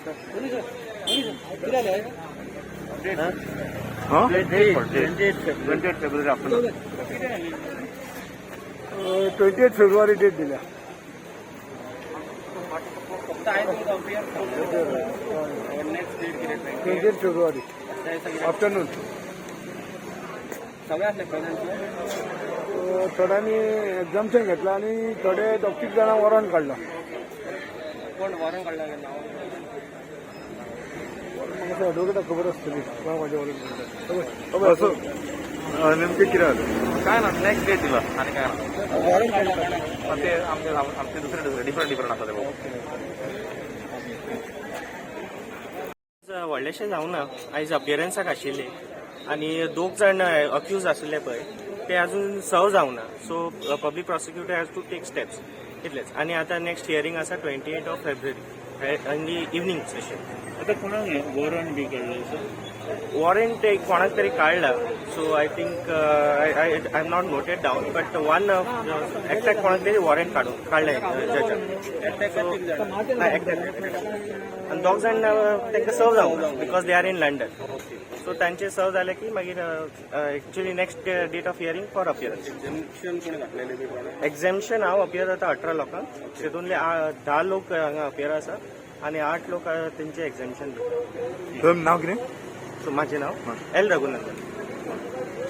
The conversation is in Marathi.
28 फेब्रुवारी आपण 28 फेब्रुवारी डेट दिल्या. 28 फेब्रुवारी आफ्टरनून. थोड्यांनी एक्झामशन घेतला आणि थोडे 30 जाणां वॉरंट काढला. कोण वॉरंट काढला दोघे खबर असतली माझ्या नेमके किती काय ना नेक्स्ट डेट दिला आणि काय ना ते आमचे दुसरे डिफरंट असतात. व्हडलेशें जावना. आयज अपियरन्साक आशिल्ले आनी 2 जाण अक्यूज आशिल्ले पळय ते अजून सर्व जावना. So public prosecutor has to take steps इतलेच. आनी आतां नेक्स्ट हियरींग आसा 28 February in the evening session. आता कोणाक वॉरंट बी काढलं? वॉरंट एक कोणाक तरी काढला. So I think I am not noted down but one एकट्याक कोणाक तरी वॉरंट काढलें जजाक. आनी 2 जाण तांकां सर्व जावंक because they are in London. So तांचे सर्व जाले की मागीर actually next date of hearing for appearance. Exemption हांव अपियर जाता 18 लोकांक. तितूंतले 10 लोक हांगा अपियर आसा आणि 8 लोक त्यांचे एक्झॅम्शन. नाव कितें? सो माझे नाव एल रघुनंदन.